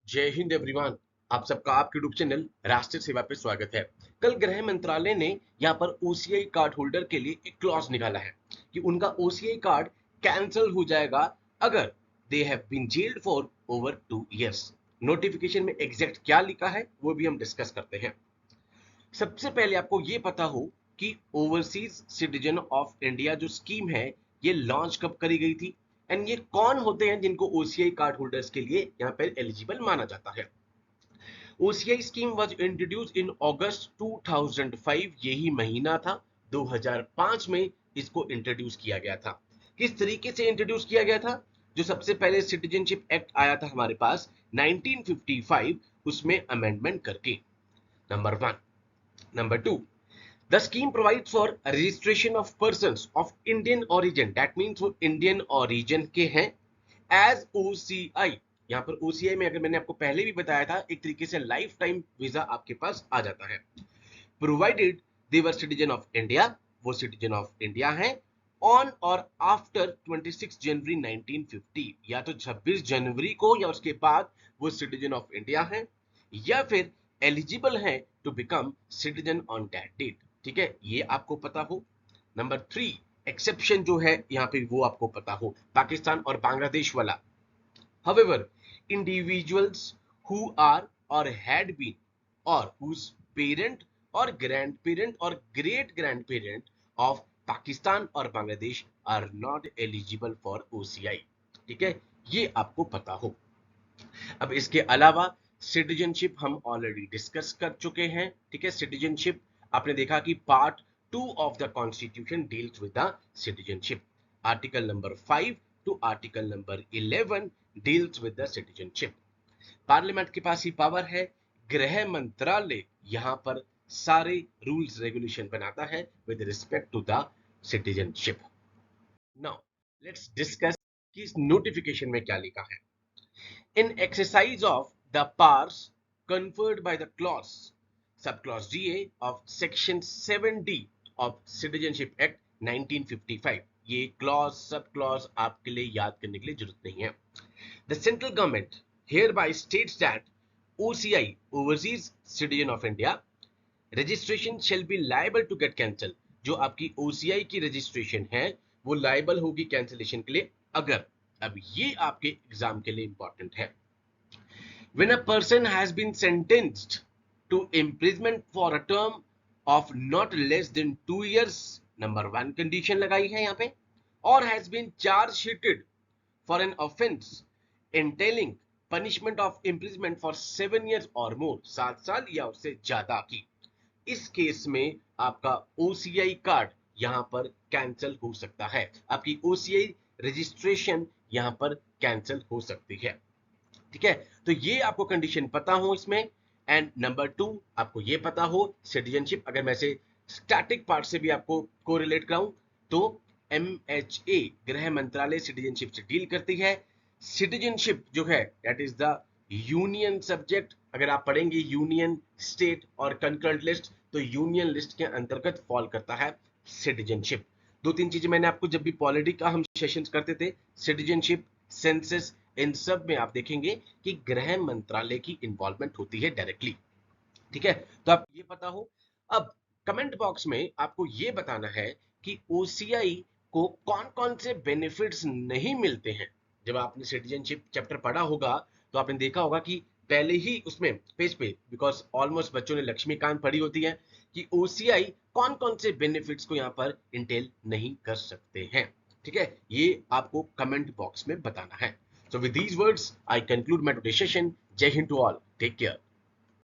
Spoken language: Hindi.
जय हिंद एवरीवन। आप सबका आपके यूट्यूब चैनल राष्ट्रीय सेवा पे स्वागत है। कल गृह मंत्रालय ने यहाँ पर ओसीआई कार्ड होल्डर के लिए एक क्लॉज निकाला है कि उनका ओसीआई कार्ड कैंसिल हो जाएगा अगर they have been jailed for over 2 years. Notification में एग्जैक्ट क्या लिखा है वो भी हम डिस्कस करते हैं। सबसे पहले आपको ये पता हो कि ओवरसीज सिटीजन ऑफ इंडिया जो स्कीम है ये लॉन्च कब करी गई थी एंड ये कौन होते हैं जिनको ओसीआई कार्ड होल्डर्स के लिए यहाँ पर एलिजिबल माना जाता है। OCI scheme was introduced in August 2005। यही महीना था 2005 में इसको इंट्रोड्यूस किया गया था। किस तरीके से इंट्रोड्यूस किया गया था? जो सबसे पहले सिटीजनशिप एक्ट आया था हमारे पास 1955, उसमें अमेंडमेंट करके। Number one. Number two, the scheme provides for registration of persons of Indian origin, that means वो Indian origin के हैं, as OCI। यहाँ पर OCI में अगर मैंने आपको पहले भी बताया था एक तरीके से लाइफ टाइम वीजा आपके पास आ जाता है। Provided they were citizen of India, वो सिटीजन ऑफ इंडिया हैं ऑन और आफ्टर 26 जनवरी 1950, या तो 26 जनवरी को या उसके बाद वो सिटीजन ऑफ इंडिया हैं या फिर एलिजिबल हैं to become citizen on that date. ठीक है, ये आपको पता हो। नंबर थ्री, एक्सेप्शन जो है यहाँ पे वो आपको पता हो, पाकिस्तान और बांग्लादेश वाला। However, individuals who are or had been or whose parent or grandparent or great grandparent of Pakistan और Bangladesh are not eligible for OCI। ठीक है, ये आपको पता हो। अब इसके अलावा सिटीजनशिप हम ऑलरेडी डिस्कस कर चुके हैं। ठीक है, सिटीजनशिप आपने देखा कि part 2 of the constitution deals with the citizenship. Article number 5 to article number 11 deals with the citizenship. Parliament के पास ही पावर है, गृह मंत्रालय यहां पर सारे रूल्स रेगुलेशन बनाता है with respect to the citizenship. Now let's discuss कि इस नोटिफिकेशन में क्या लिखा है। In exercise of the powers conferred by the clause, subclause GA of Section 7D of Citizenship Act 1955, ये clause सब clause आपके लिए याद करने के लिए जरूरत नहीं है। The central government hereby states that OCI, Overseas Citizen of India, registration shall be liable to get cancelled। जो आपकी OCI की registration है वो liable होगी cancellation के लिए अगर, अब ये आपके एग्जाम के लिए इंपॉर्टेंट है, when a person has been sentenced to imprisonment for a term of not less than 2 years, number one condition लगाई है यहाँ पे, और has been charge sheeted for an offense entailing punishment of imprisonment for 7 years or more, 7 साल या उससे ज्यादा की, इस केस में आपका OCI कार्ड यहां पर कैंसिल हो सकता है। आपकी OCI रजिस्ट्रेशन यहां पर कैंसिल हो सकती है। ठीक है, तो ये आपको कंडीशन पता हो इसमें। एंड नंबर टू, आपको ये पता हो सिटीजनशिप, अगर मैं से स्टैटिक पार्ट से भी आपको कोरिलेट कराऊं तो MHA गृह मंत्रालय सिटीजनशिप से डील करती है। सिटीजनशिप जो है that is the union subject. अगर आप पढ़ेंगे यूनियन, स्टेट और कंकरेंट लिस्ट, तो यूनियन लिस्ट के अंतर्गत फॉल करता है सिटीजनशिप। दो तीन चीजें मैंने आपको जब भी पॉलिटी का हम सेशंस करते थे, सिटीजनशिप, सेंसस, इन सब में आप देखेंगे कि गृह मंत्रालय की इन्वॉल्वमेंट होती है डायरेक्टली। ठीक है, तो आप ये पता हो। अब कमेंट बॉक्स में आपको ये बताना है कि OCI को कौन कौन से बेनिफिट्स नहीं मिलते हैं। जब आपने सिटीजनशिप चैप्टर पढ़ा होगा तो आपने देखा होगा कि पहले ही उसमें पेज पे, बिकॉज ऑलमोस्ट बच्चों ने लक्ष्मीकांत पढ़ी होती है, कि OCI कौन कौन से बेनिफिट्स को यहाँ पर इंटेल नहीं कर सकते हैं। ठीक है, ये आपको कमेंट बॉक्स में बताना है। So with these words, I conclude my today's session. Jai Hind to all. Take care.